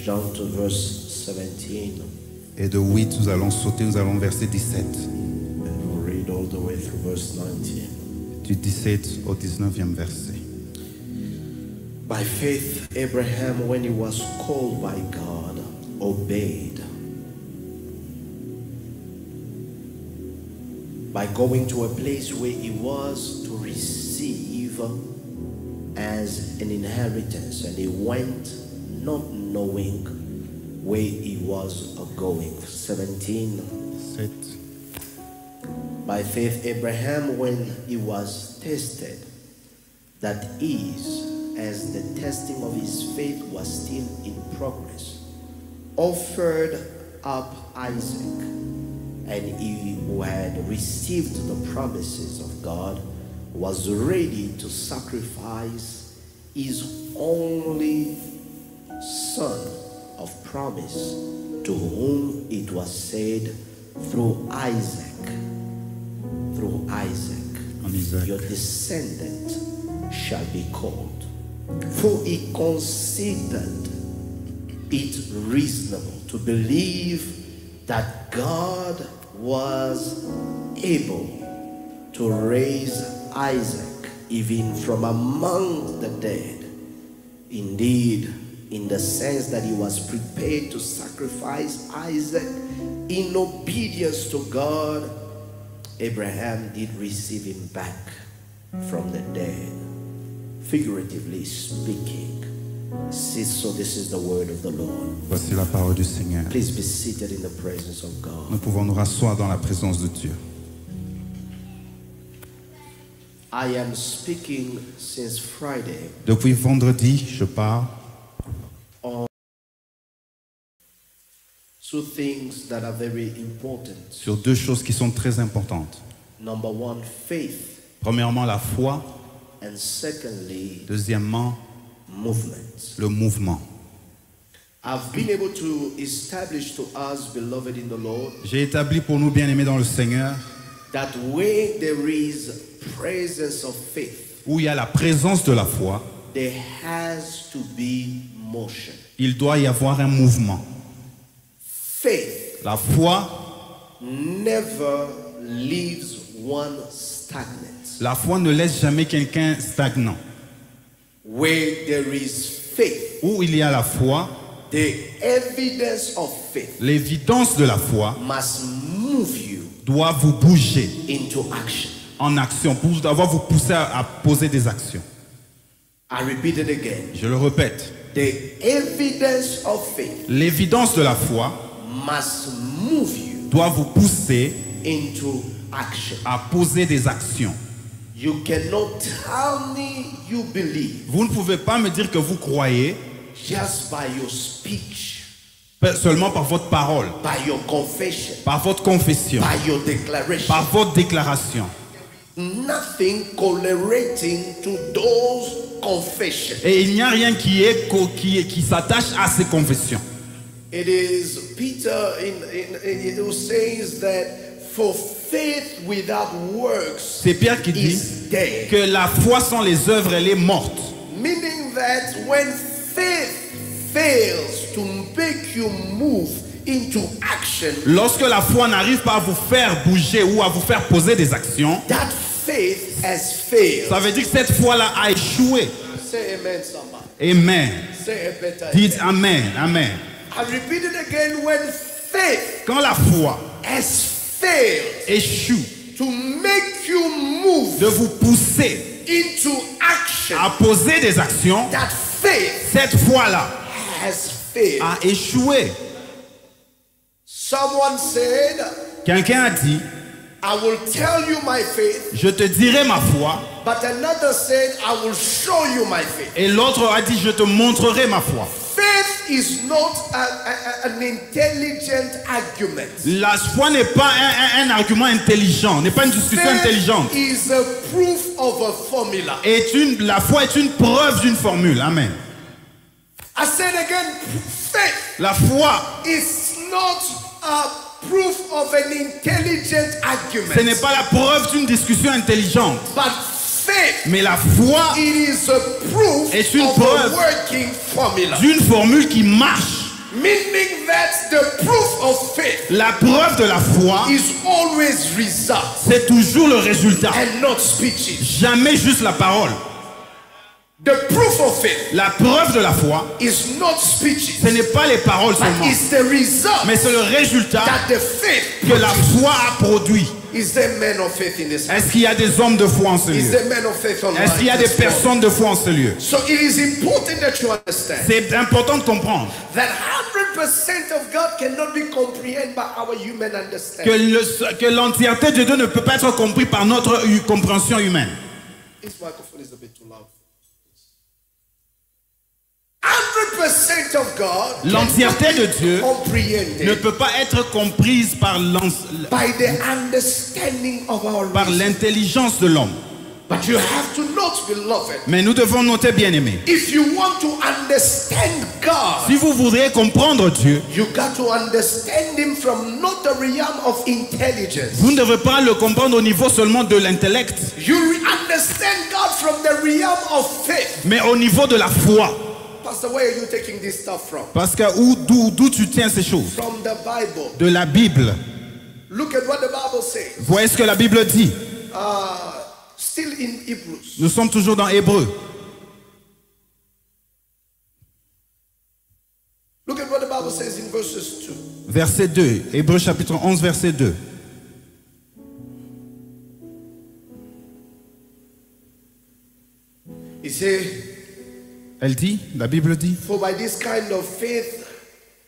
jump to verse 17. Et de 8, nous allons sauter, nous allons verset 17. And we'll read all the way through verse 19. Du 17 au 19e verset. By faith, Abraham, when he was called by God, obeyed. By going to a place where he was to receive as an inheritance, and he went not knowing where he was going. 17. 7. By faith, Abraham, when he was tested, that is, as the testing of his faith was still in progress, offered up Isaac, and he who had received the promises of God was ready to sacrifice his only son of promise, to whom it was said through Isaac, your descendant shall be called. For he considered it reasonable to believe that God was able to raise Isaac even from among the dead. Indeed, in the sense that he was prepared to sacrifice Isaac in obedience to God, Abraham did receive him back from the dead, figuratively speaking. So this is the word of the Lord. Voici la parole du Seigneur. Please be seated in the presence of God. Nous pouvons nous rasseoir dans la présence de Dieu. I am speaking since Friday Depuis vendredi, je parle on two things that are very important. sur deux choses qui sont très importantes. Number one, faith, Premièrement, la foi. and secondly, Deuxièmement, movement. le mouvement. I've been able to establish to us, beloved in the Lord, J'ai établi pour nous bien-aimés dans le Seigneur, that where there is presence of faith, où il y a la présence de la foi, there has to be motion. il doit y avoir un mouvement. Faith La foi, never leaves one stagnant. la foi ne laisse jamais quelqu'un stagnant. Where there is faith, Où il y a la foi, the evidence of faith l'évidence de la foi must move you doit vous bouger into action. en action, pour d'avoir vous pousser à poser des actions. I repeat it again. Je le répète, The evidence of faith l'évidence de la foi must move you doit vous pousser into action. à poser des actions. You cannot tell me you believe Vous ne pouvez pas me dire que vous croyez just by your speech, seulement par votre parole, by your confession, par votre confession, by your declaration. par votre déclaration. Nothing correlating to those confessions. Et il n'y a rien qui s'attache à ces confessions. It is Peter who says that for faith without works C'est Pierre qui dit is dead. que la foi sans les œuvres, elle est morte. Meaning that when faith fails to make you move into action, Lorsque la foi n'arrive pas à vous faire bouger ou à vous faire poser des actions, that faith has failed. ça veut dire que cette foi-là a échoué. Say amen, somebody. Amen. Say a better Dites amen. amen, amen. I repeat it again. When faith Quand la foi has failed échoue to make you move de vous pousser into action, à poser des actions, that faith cette foi-là has failed. a échoué. Someone said, Quelqu'un a dit, I will tell you my faith, je te dirai ma foi, but another said, I will show you my faith. et l'autre a dit, je te montrerai ma foi. Faith is not an intelligent argument. La foi n'est pas un argument intelligent, n'est pas une discussion intelligente. Faith is a proof of a formula. La foi est une preuve d'une formule. Amen. I said again, faith La foi, is not a proof of an intelligent argument. ce n'est pas la preuve d'une discussion intelligente. But faith, Mais la foi it is a proof est une of preuve a working formula. d'une formule qui marche. Meaning that the proof of faith La preuve de la foi, is always result c'est toujours le résultat. and not speeches. Jamais juste la parole. The proof of faith La preuve de la foi, is not speeches, ce n'est pas les paroles but seulement, it's the result mais c'est le résultat that the faith que la produces. foi a produit. Is there men of faith in this house? Est-ce qu'il y a des hommes de foi en ce Is lieu? there men of faith online? Est-ce qu'il y a des this morning? personnes de foi en ce lieu? So it is important that you understand C'est important de comprendre that 100% of God cannot be comprehended by our human understanding. que l'entièreté de Dieu ne peut pas être compris par notre compréhension humaine. This microphone is a bit too loud. 100% of God L'entièreté de Dieu comprehended ne peut pas être comprise par by the understanding of our par reason. l'intelligence de l'homme. But you have to note, beloved, Mais nous devons noter, bien aimé, if you want to understand God, si vous voudriez comprendre Dieu, you got to understand Him from not the realm of intelligence. vous ne devez pas le comprendre au niveau seulement de l'intellect, You understand God from the realm of faith. mais au niveau de la foi. Pastor, where are you taking this stuff from? Parce que d'où tu tiens ces choses? From the Bible. De la Bible. Look at what the Bible says. Voyez ce que la Bible dit. Still in Hebrews. Nous sommes toujours dans Hébreu. Look at what the Bible says in verses 2. Verset 2. Hébreu chapitre 11, verset 2. He says, Elle dit, la Bible dit, for by this kind of faith,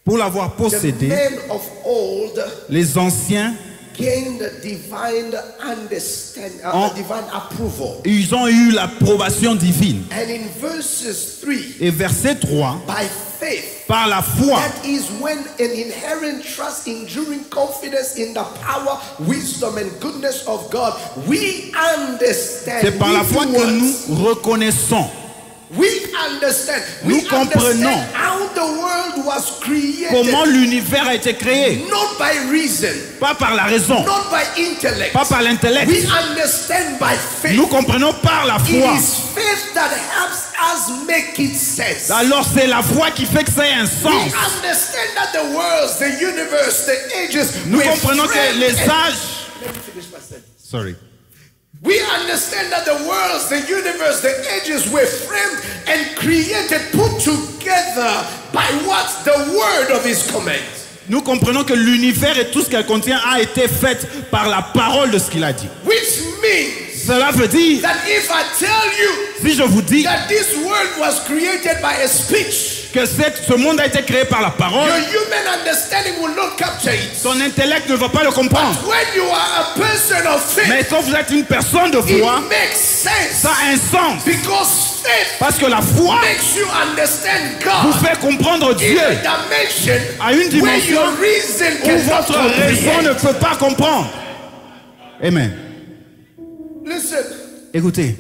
pour l'avoir the possédé, men of old les anciens, gained divine understanding, divine approval. ils ont eu l'approbation divine. And in verses 3, Et verset 3, by faith, par la foi, that is when an inherent trust, enduring confidence in the power, wisdom, and goodness of God, we understand. c'est par la we foi do que what? nous reconnaissons. We understand. Nous We comprenons understand how the world was created. comment l'univers a été créé. Not by reason, Pas par la raison, not by intellect. pas par l'intellect. We understand by faith. Nous comprenons par la It foi. is faith that helps us make it sense. Alors c'est la foi qui fait que ça ait un We sens. understand that the worlds, the universe, the ages Nous were comprenons que framed les and- âges... Let me finish my sentence. Sorry. We understand that the worlds, the universe, the ages were framed and created, put together by what? The word of His command. Nous comprenons que l'univers et tout ce qu'elle contient a été fait par la parole de ce qu'il a dit. Which means Cela veut dire, that if I tell you si je vous dis that this world was created by a speech, que ce monde a été créé par la parole, your human understanding will not capture it. ton intellect ne va pas le comprendre. When you are a person of faith, Mais quand vous êtes une personne de foi, it makes sense. ça a un sens. Because faith Parce que la foi makes you understand vous God fait comprendre in Dieu a dimension à une where dimension your reason où cannot votre raison ne comprehend. peut pas comprendre. Amen. Listen, Écoutez,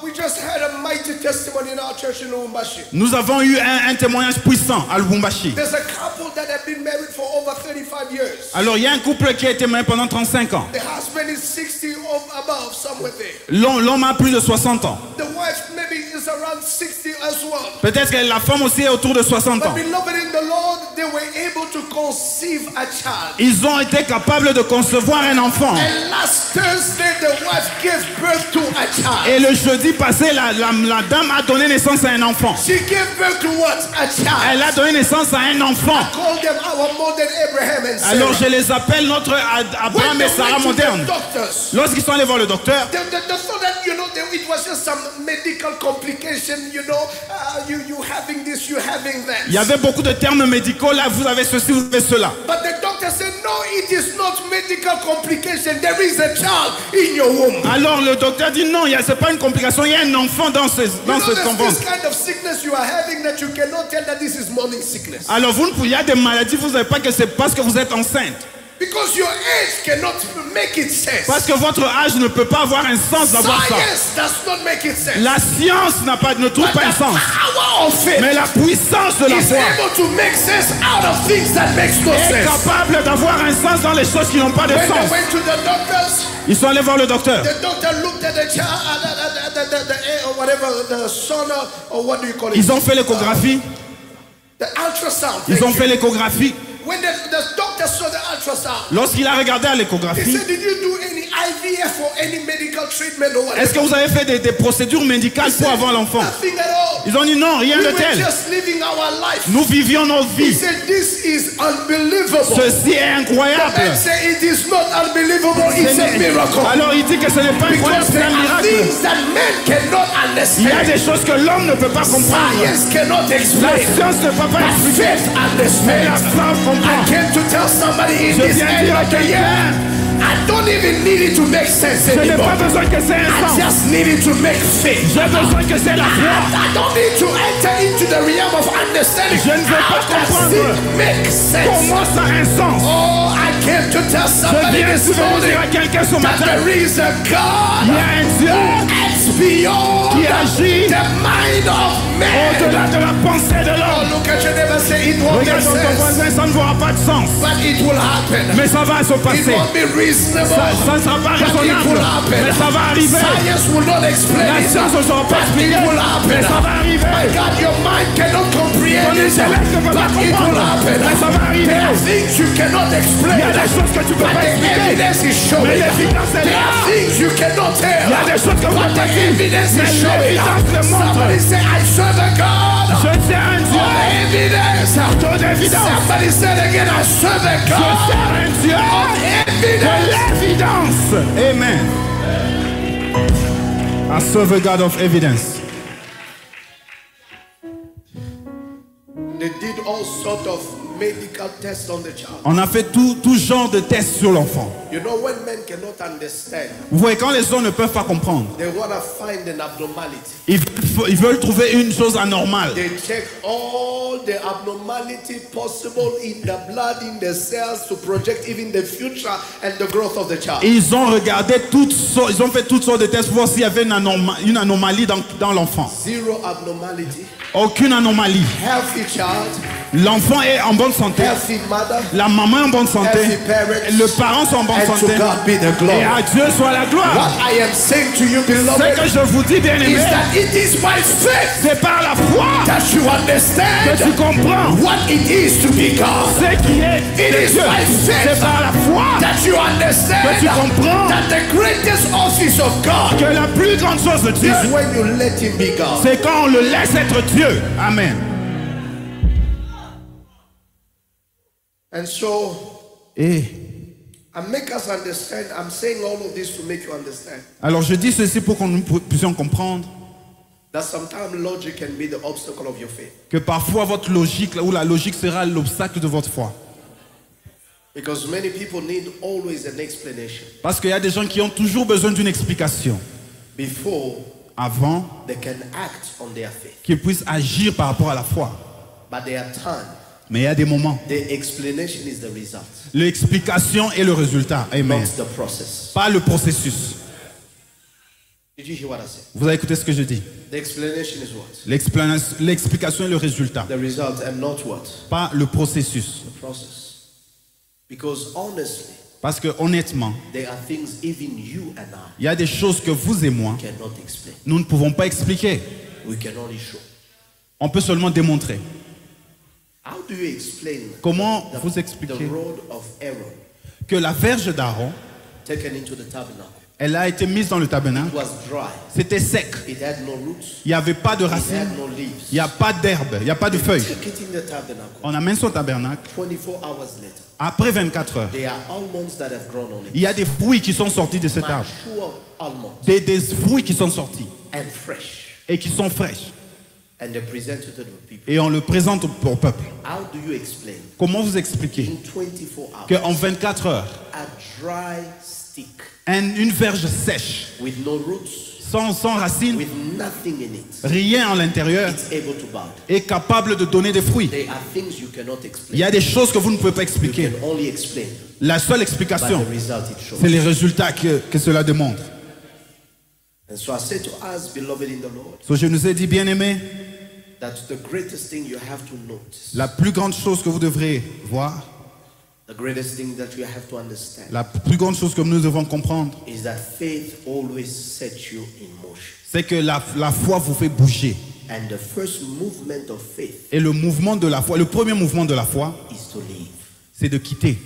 we just had a mighty testimony in our church in Lubumbashi. nous avons eu un témoignage puissant à Lubumbashi. There's a couple that have been married for over 35 years. Alors il y a un couple qui a été marié pendant 35 ans. The husband is 60 or above, somewhere there. L'homme a plus de 60 ans. The wife maybe is around 60 as well. Peut-être que la femme aussi est autour de 60 ans. But beloved in the Lord, they were able to conceive a child. Ils ont été capables de concevoir un enfant. And last Thursday, the wife gave birth to a child. Et le jeudi passé, la dame a donné naissance à un enfant. She gave birth to what? A child. Elle a donné naissance à un enfant. Call them our modern Abraham and Sarah. Alors je les appelle notre Abraham When et they Sarah went to moderne. the doctors, Lorsqu'ils sont allés voir le docteur, they thought that, you know, it was just some medical complication, you know, you having this, you having that. il y avait beaucoup de termes médicaux. Là, vous avez ceci, vous avez cela. But the doctor said, no, it is not medical complication. There is a child in your womb. Alors le docteur dit non, c'est pas une complication, il y a un enfant dans ce You know, ton there's ventre. this kind of sickness you are having that you cannot tell that this is morning sickness. Alors il y a des maladies, vous ne savez pas que c'est parce que vous êtes enceinte. Because your age cannot make it sense. Parce que votre âge ne peut pas avoir un sens d'avoir ça. Science does not make it sense. La science ne trouve But pas un the sens. power of faith Mais la puissance de la is foi able to make sense out of things that makes no est sense. capable d'avoir un sens dans les choses qui n'ont pas de When they sens. went to the doctors, Ils sont allés voir le docteur. the doctor looked at the child, or whatever, the son, or what do you call it? Ils ont fait l'échographie. The ultrasound. Ils ont fait l'échographie. When the doctor saw the ultrasound, Lorsqu'il a regardé à he l'échographie, said, "Did you do any IVF or any medical treatment or est-ce que whatever?" vous avez fait des procédures médicales pour avoir l'enfant? Nothing at all. Ils ont dit non, rien We de were tel. just living our life. Nous vivions nos He vies. said, "This is unbelievable." Ceci est The incroyable. man said, "It is not unbelievable. It's a miracle." Alors il dit que ce n'est pas incroyable, Because c'est there un are miracle. things that men cannot Il y a understand. des choses que l'homme ne peut pas comprendre. Science cannot La explain. science ne peut pas But expliquer. faith Mais la understands. foi comprend. I came to tell somebody in Je this viens end dire à of the year, quelqu'un, I don't even need it to make sense je n'ai anymore. pas besoin que c'est un I sens. just need it to make faith. J'ai besoin que c'est la foi. I don't need to enter into the realm of understanding. Je ne veux How pas does comprendre. it make sense? Comment ça a un sens? Oh, I came to tell Je somebody viens this de morning dire à quelqu'un ce that matin, there is a il y a God un Dieu that's beyond qui agit the mind of man. au-delà de la pensée de Oh, l'homme. look at your neighbor, say it won't make Regarde ton sense, voisin, ça ne n'aura pas de sens. but it will happen. Mais ça va se It passer. won't be reasonable, Ça ne sera pas but it raisonnable. will happen. Mais ça va arriver. Science will not explain La it, science ne saura pas but it expliquer. will happen. Mais ça va arriver. My God, your mind cannot comprehend Ton it, intellect ne peut pas but it will comprendre. happen. Mais ça va arriver. There are things you cannot explain, Il y a des choses que tu peux but pas the expliquer. evidence is showing. Mais l'évidence est There là. are things you cannot tell, Il y a des choses que vous but ne the pouvez pas dire. evidence Mais is showing. l'évidence le montre. Somebody say, I serve a God. Je sais un Dieu. Oh, evidence. Ton évidence. Somebody said again, I serve a Je God. sais un Dieu. Evidence. De l'évidence. Amen. I serve a God of evidence. They did all sort of medical tests on the child. On a fait tout genre de tests sur l'enfant. You know, when men cannot understand, Vous voyez, quand les hommes ne peuvent pas comprendre, they want to find an abnormality. ils veulent trouver une chose anormale. They check all the abnormality possible in the blood, in the cells, to project even the future and the growth of the child. Ils ont regardé ils ont fait toutes sortes de tests pour voir s'il y avait une anomalie dans l'enfant. Zero abnormality. Aucune anomalie. Healthy child, L'enfant est en bonne santé. healthy mother, La maman est en bonne santé. healthy parents. Le parent sont en bonne And to santé. God be the Et glory. à Dieu soit la gloire. What I am saying to you, Ce beloved, que je vous dis, bien aimé, is that it is by faith c'est par la foi that you que understand tu comprends what it is to be God. ce qui est It de is Dieu. by faith C'est par la foi that you understand que tu comprends that the greatest office of God que la plus grande chose de Dieu, is when you let Him be God. c'est quand on le laisse être Dieu. Amen. And so, Et I make us understand. I'm saying all of this to make you understand alors je dis ceci pour que nous puissions comprendre that sometimes logic can be the obstacle of your faith. que parfois votre logique ou la logique sera l'obstacle de votre foi. Because many people need always an explanation Parce qu'il y a des gens qui ont toujours besoin d'une explication before avant they can act on their faith. qu'ils puissent agir par rapport à la foi. But there are times Mais il y a des moments. the explanation is the result, L'explication est le résultat. Amen. not the process. Pas le processus. Did you hear what I said? Vous avez écouté ce que je dis. The explanation is what? L'explication est le résultat. The result and not what? Pas le processus. The process. Because honestly, Parce que honnêtement, there are things even you and I il y a des choses que vous et moi, cannot explain. nous ne pouvons pas expliquer. We can only show. On peut seulement démontrer. How do you explain Comment vous the expliquer rod of Aaron que la verge d'Aaron, taken into the tabernacle? elle a été mise dans le It tabernacle, was dry. c'était sec. It had no roots. Il n'y avait pas de It racines, had no leaves. il n'y a pas d'herbe, il n'y a pas de feuilles. Took it in the tabernacle. On amène son tabernacle. 24 hours later, Après 24 heures, there are almonds that have grown on it. il y a des fruits qui sont sortis de cet arbre. Mature almonds Des fruits qui sont sortis and fresh. et qui sont fraîches. And they presented it to the people. Et on le présente au peuple. How do you explain Comment vous expliquez in 24 hours qu'en 24 heures, a dry stick une verge sèche, with no roots, sans racines, with nothing in it, rien à l'intérieur, it's able to bud? est capable de donner des fruits? There are things you cannot Il explain. y a des choses que vous ne pouvez pas You expliquer. can only explain La seule by explication, the result it shows. c'est les résultats que cela démontre. And so I say to us, beloved in the Lord, So, je nous ai dit, bien aimé, that the greatest thing you have to notice, la plus grande chose que vous devrez voir, the greatest thing that you have to understand, la plus grande chose que nous devons comprendre, is that faith always sets you in motion. c'est que la foi vous fait bouger. And the first movement of faith Et le mouvement de la foi, le premier mouvement de la foi, is to leave. c'est de quitter.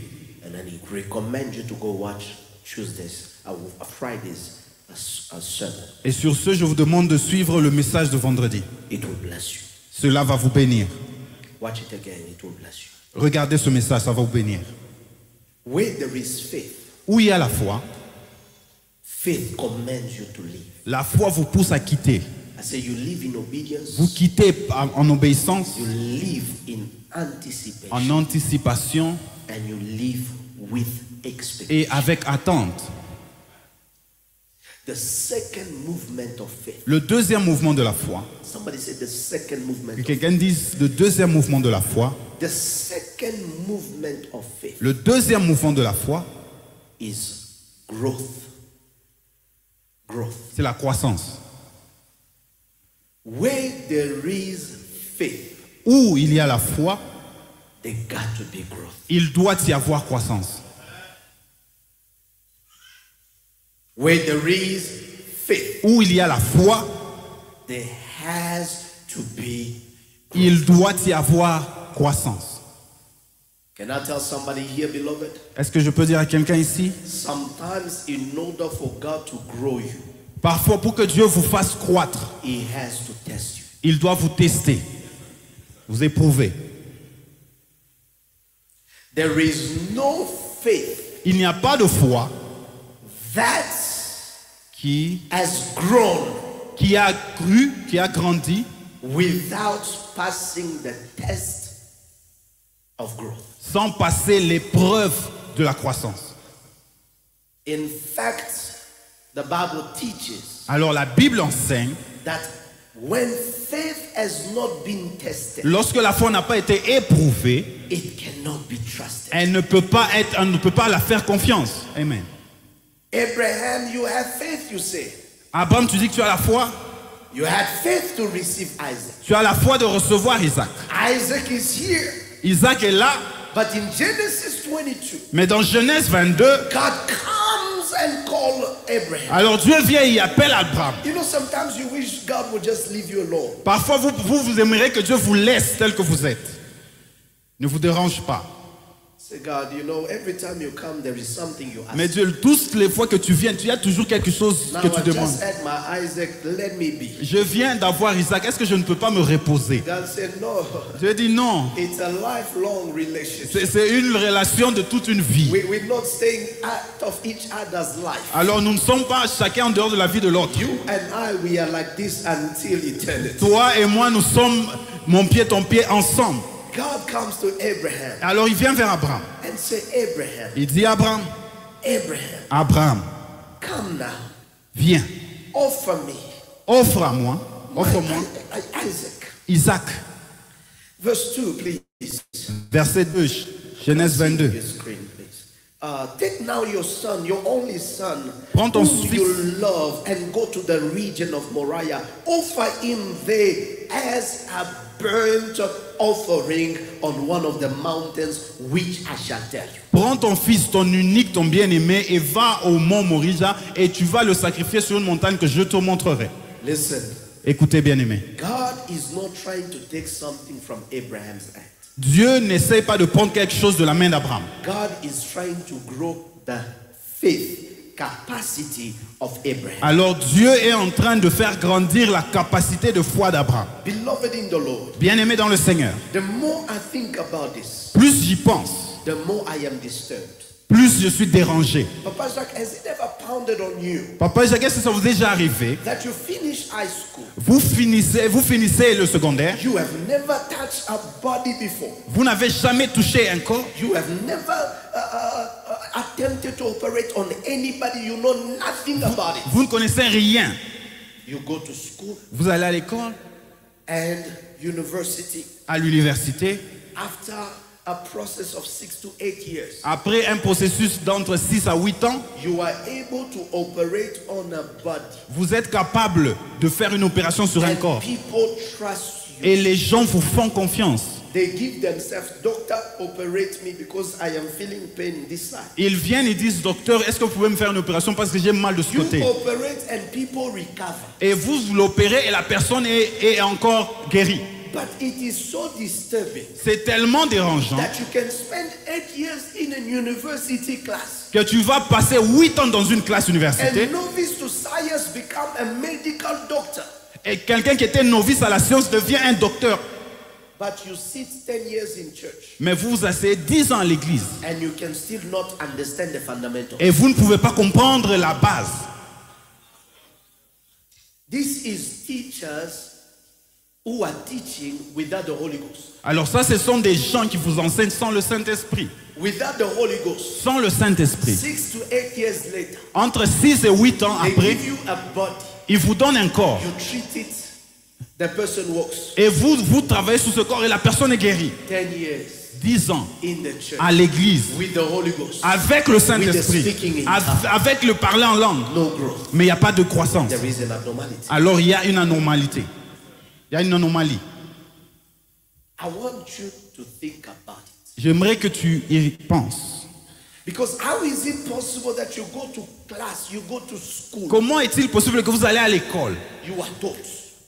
And then he recommend you to go watch Tuesdays, Fridays, a sermon. Et sur ce, je vous demande de suivre le message de vendredi. It will bless you. Cela va vous bénir. Watch it again, it will bless you. Regardez ce message, ça va vous bénir. Where there is faith, Où il y a la foi, faith commands you to leave. la foi vous pousse à quitter. I say you live in obedience, Vous quittez en obéissance, you live in anticipation, en anticipation and you live with expectation. et avec attente. The second movement of faith. Le deuxième mouvement de la foi, Somebody said the second movement. que quelqu'un dise le deuxième mouvement de la foi, The second movement of faith le deuxième mouvement de la foi, is growth. Growth. c'est la croissance. Where there is faith, Où il y a la foi, there got to be growth. il doit y avoir croissance. Where there is faith, Où il y a la foi, there has to be. il doit y avoir croissance. Can I tell somebody here, beloved? Est-ce que je peux dire à quelqu'un ici? Sometimes, in order for God to grow you, Parfois, pour que Dieu vous fasse croître, He has to test you. il doit vous tester, vous éprouver. There is no faith Il n'y a pas de foi that qui has grown a cru, qui a grandi, without passing the test of growth. sans passer l'épreuve de la croissance. In fact, the Bible teaches Alors la Bible enseigne, that when faith has not been tested, lorsque la foi n'a pas été éprouvée, it cannot be trusted. on ne peut pas la faire confiance. Amen. Abraham, you have faith, you say. Abraham, tu dis que tu as la foi? You had faith to receive Isaac. Tu as la foi de recevoir Isaac. Isaac is here. Isaac est là, But in Genesis 22, mais dans Genèse 22, God comes and calls Abraham. alors Dieu vient et il appelle Abraham. You know, sometimes you wish God would just leave you alone. Parfois, vous aimeriez que Dieu vous laisse tel que vous êtes. Ne vous dérange pas. Say, God, you know, every time you come, there is something you ask. Mais Dieu, toutes les fois que tu viens, il y a toujours quelque chose Now que tu I demandes. just had my Isaac, let me be. Je viens d'avoir Isaac, est-ce que je ne peux pas me reposer? God said, no, Dieu dit non. it's a lifelong relationship. C'est une relation de toute une vie. We're not staying out of each other's life. Alors nous ne sommes pas chacun en dehors de la vie de l'autre. You and I, we are like this until eternity. Toi et moi, nous sommes mon pied, ton pied ensemble. God comes to Abraham Alors il vient vers Abraham. and say, Abraham, Il dit Abraham, Abraham, come now, viens, offer me offre-moi Isaac. Isaac. Verse 2, please. Verset 2, Genèse 22. Your screen, please. Take now your son, your only son, Prends ton whom fils. you love, and go to the region of Moriah. Offer him there as a burnt offering on one of the mountains which I shall tell you. Prends ton fils, ton unique, ton bien-aimé, et va au mont Moriah, et tu vas le sacrifier sur une montagne que je te montrerai. Listen, Écoutez, bien-aimé. God is not trying to take something from Abraham's hand. Dieu n'essaie pas de prendre quelque chose de la main d'Abraham. God is trying to grow the faith capacity of Abraham. Alors Dieu est en train de faire grandir la capacité de foi d'Abraham. Beloved in the Lord, Bien-aimé dans le Seigneur, the more I think about this, plus j'y pense, the more I am disturbed. plus je suis dérangé. Papa Jacques, has it ever pounded on you Papa Jacques, est-ce que ça vous est déjà arrivé? that you finish high school, Vous finissez le secondaire, you have never touched a body before, vous n'avez jamais touché un corps, you have never attempted to operate on anybody, you know nothing about it. vous ne connaissez rien. You go to school Vous allez à l'école, and university. à l'université, After a process of 6 to 8 years, après un processus d'entre 6 à 8 ans, you are able to operate on a body. vous êtes capable de faire une opération sur un And corps. people trust you. Et les gens vous font confiance. They give themselves, doctor, operate me because I am feeling pain in this side. Ils viennent et disent, docteur, est-ce que vous pouvez me faire une opération parce que j'ai mal de ce You côté? operate and people recover. Et vous l'opérez et la personne est encore guérie. But it is so disturbing C'est tellement dérangeant that you can spend 8 years in a university class. que tu vas passer 8 ans dans une classe université And novice to science become a medical doctor. et quelqu'un qui était novice à la science devient un docteur. But you sit 10 years in church Mais vous vous asseyez 10 ans à l'église and you can still not understand the fundamentals. et vous ne pouvez pas comprendre la base. This is teachers who are teaching without the Holy Ghost. Alors ça, ce sont des gens qui vous enseignent sans le Saint-Esprit. Without the Holy Ghost. Sans le Saint-Esprit. 6 to 8 years later, Entre 6 et 8 ans they après, give you a body. ils vous donnent un corps. You treat it. The person walks. Et vous travaillez sur ce corps et la personne est guérie. 10 years 10 ans in the church à l'église. with the Holy Ghost. Avec le Saint-Esprit. With the speaking in Avec le parler en langue. No growth. Mais il n'y a pas de croissance. There is an abnormality. Alors il y a une anormalité. Il y a une anomalie. I want you to think about it. J'aimerais que tu y penses. Because how is it possible that you go to class, you go to school, Comment est-il possible que vous allez à l'école? you are taught,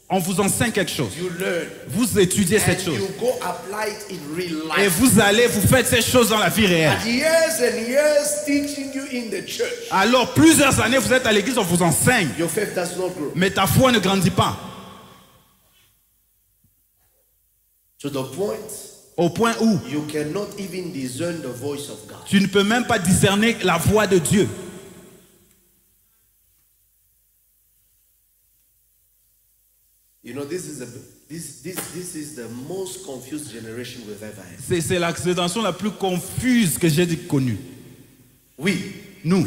On vous enseigne quelque chose. you learn, Vous étudiez cette and chose. you go apply it in real Et life. vous faites ces choses dans la vie réelle. And years teaching you in the church. Alors plusieurs années vous êtes à l'église, on vous enseigne. Your faith does not grow. Mais ta foi ne grandit pas. To the point Au point où you cannot even discern the voice of God. tu ne peux même pas discerner la voix de Dieu. You know, this is the most confused generation we've ever had. C'est la génération la plus confuse que j'ai connue. Nous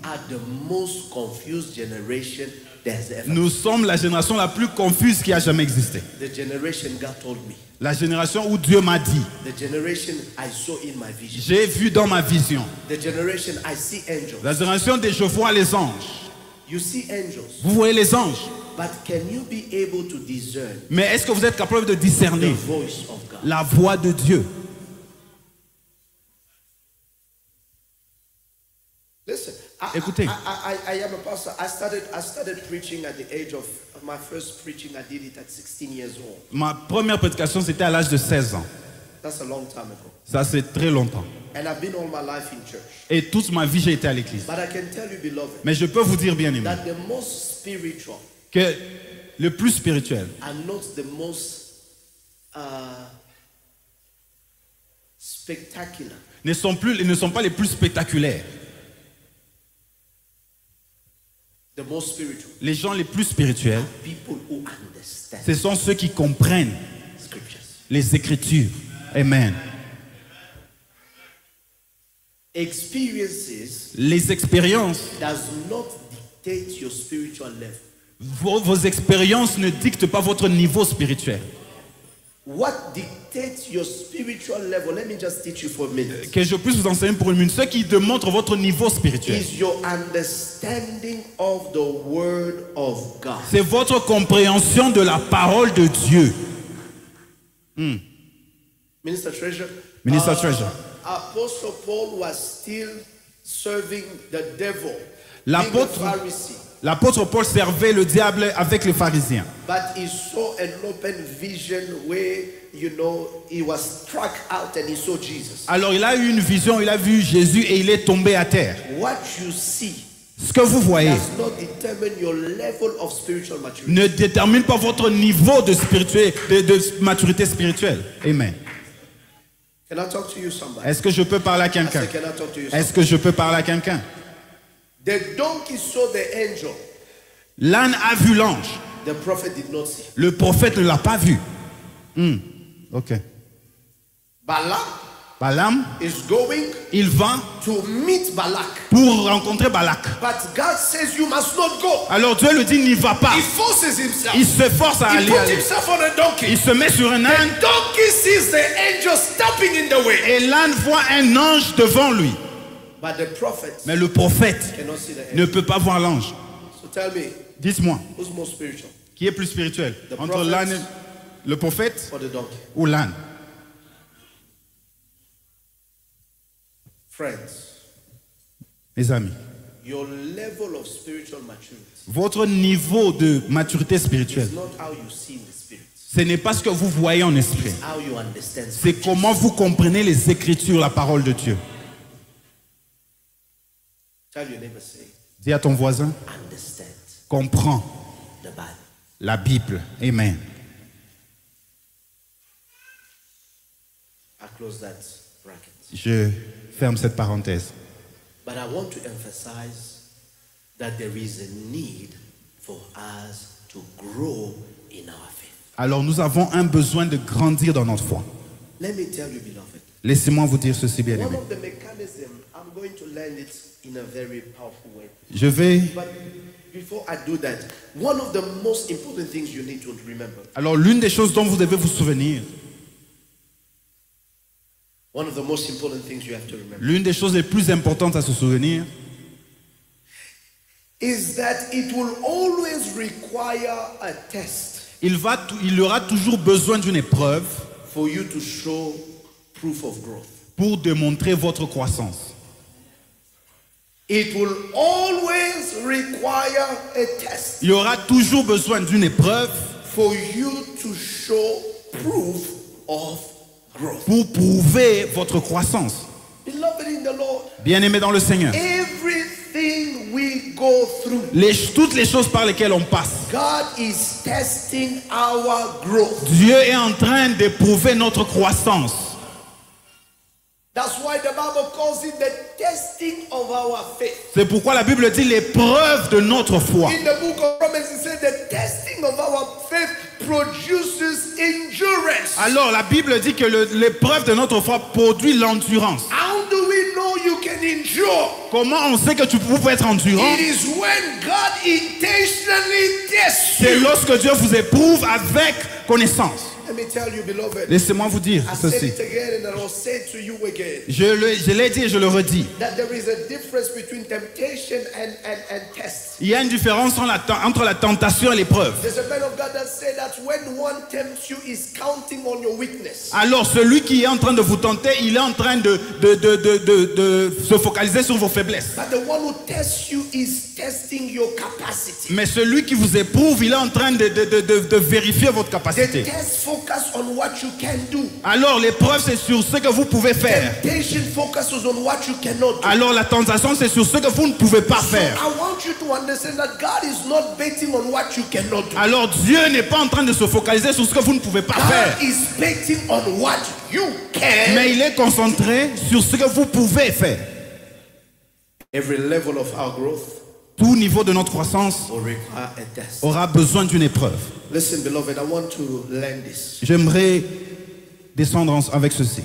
Are the most confused generation there's ever. nous sommes la génération la plus confuse qui a jamais existé. The generation God told me. La génération où Dieu m'a dit. The generation I saw in my vision. J'ai vu dans ma vision. The generation I see angels. La génération des je vois les anges. You see angels. Vous voyez les anges. But can you be able to discern Mais est-ce que vous êtes capable de the discerner voice of God? la voix de Dieu? Listen, Écoutez. I am a pastor. I started preaching at the age of my first preaching. I did it at 16 years old. Ma première prédication, c'était à l'âge de 16 ans. That's a long time ago. Ça, c'est très longtemps. And I've been all my life in church. Et toute ma vie, j'ai été à l'église. But I can tell you, beloved, Mais je peux vous dire, bien aimé, that the most spiritual que le plus spirituel are not the most spectacular. ne sont pas les plus spectaculaires. The most spiritual Les gens les plus spirituels, people who understand ce sont ceux qui comprennent scriptures. les Écritures. Amen. Experiences Les expériences, does not dictate your spiritual level. vos expériences ne dictent pas votre niveau spirituel. What dictates your spiritual level? Let me just teach you for a minute. Que je puisse vous enseigner pour une minute. Ce qui démontre votre niveau spirituel, Is your understanding of the word of God. c'est votre compréhension de la parole de Dieu. Minister Treasure. Minister Treasure. Apostle Paul was still serving the devil. L'apôtre- being a Pharisee. L'apôtre Paul servait le diable avec les pharisiens. But he saw an open vision where, he was struck out and he saw Jesus. Alors il a eu une vision, il a vu Jésus et il est tombé à terre. What you see Ce que vous voyez does not determine your level of spiritual maturity. ne détermine pas votre niveau de maturité spirituelle. Amen. Can I talk to you, somebody? Est-ce que je peux parler à I quelqu'un? said, can I talk to you, Est-ce que je peux parler à quelqu'un? The donkey saw the angel. L'âne a vu l'ange. The prophet did not see. Le prophète ne l'a pas vu. Ok. Balaam, Is going il va to meet Balak. pour rencontrer Balak. But God says you must not go. Alors Dieu lui dit, n'y va pas. He forces himself. Il se force à He aller. put himself on a donkey. Il se met sur un âne The donkey sees the angel stopping in the way. et l'âne voit un ange devant lui. But the prophet Mais le prophète cannot see the ne angel. peut pas voir l'ange. So tell me, Dites-moi, who's more spiritual? qui est plus spirituel? The Entre prophet l'âne, le prophète Or the donkey? ou l'âne? Friends, Mes amis, your level of spiritual maturity votre niveau de maturité spirituelle, is not how you see in the spirit. ce n'est pas ce que vous voyez en esprit. It's how you understand C'est scriptures. comment vous comprenez les Écritures, la parole de Dieu. Tell your neighbor, say, Dis à ton voisin, understand comprends the Bible. la Bible. Amen. I close that bracket. Je ferme cette parenthèse. But I want to emphasize that there is a need for us to grow in our faith. Alors nous avons un besoin de grandir dans notre foi. Let me tell you, beloved. Laissez-moi vous dire ceci, bien One aimé. of the mechanisms, I'm going to learn it in a very powerful way. Je vais... But before I do that, one of the most important things you need to remember, Alors l'une des choses dont vous devez vous souvenir, one of the most important things you have to remember, l'une des choses les plus importantes à se souvenir, is that it will always require a test il y aura toujours besoin d'une épreuve for you to show proof of growth. pour démontrer votre croissance. It will always require a test Il y aura toujours besoin d'une épreuve for you to show proof of growth. pour prouver votre croissance. Beloved in the Lord, Bien-aimés dans le Seigneur, everything we go through, toutes les choses par lesquelles on passe, God is testing our growth. Dieu est en train d'éprouver notre croissance. That's why the Bible calls it the testing of our faith. C'est pourquoi la Bible dit l'épreuve de notre foi. In the book of Romans, it says the testing of our faith produces endurance. Alors la Bible dit que l'épreuve de notre foi produit l'endurance. How do we know you can endure? Comment on sait que tu peux être endurant? It is when God intentionally tests C'est you. lorsque Dieu vous éprouve avec connaissance. Let me tell you, beloved. Laissez-moi vous dire I said ceci. it again and I will say it to you again. Je l'ai dit et je le redis. That there is a difference between temptation and test. Il y a une différence entre la tentation et l'épreuve. There's a man of God that said that when one tempts you, is counting on your weakness. Alors celui qui est en train de vous tenter, il est en train de se focaliser sur vos faiblesses. But the one who tests you is testing your capacity. Mais celui qui vous éprouve, il est en train de vérifier votre The capacité. test focus on what you can do. Alors l'épreuve, c'est sur ce que vous pouvez faire. Temptation focuses on what you cannot do. Alors la tentation, c'est sur ce que vous ne pouvez pas So faire. I want you to understand that God is not betting on what you cannot do. Alors Dieu n'est pas en train de se focaliser sur ce que vous ne pouvez pas faire. God is betting on what you can. Mais il est concentré sur ce que vous pouvez faire. Every level of our growth Tout niveau de notre croissance will require a test. aura besoin d'une épreuve. Listen, beloved, I want to learn this. J'aimerais descendre avec ceci.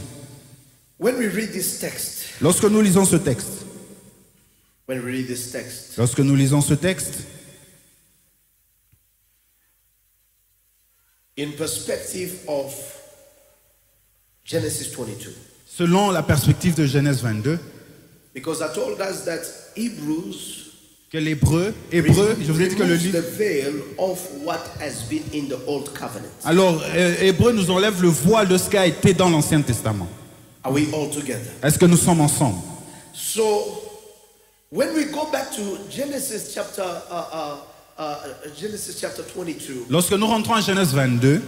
When we read this text, Lorsque nous lisons ce texte, in perspective of Genesis 22, selon la perspective de Genèse 22, because I told us that Hebrews que l'hébreu, je vous ai dit que le removes livre... the veil of what has been in the Old Covenant. Alors, Hébreu nous enlève le voile de ce qui a été dans l'Ancien Testament. Are we all together? Est-ce que nous sommes ensemble? So, when we go back to Genesis chapter 22, Lorsque nous rentrons en Genèse 22,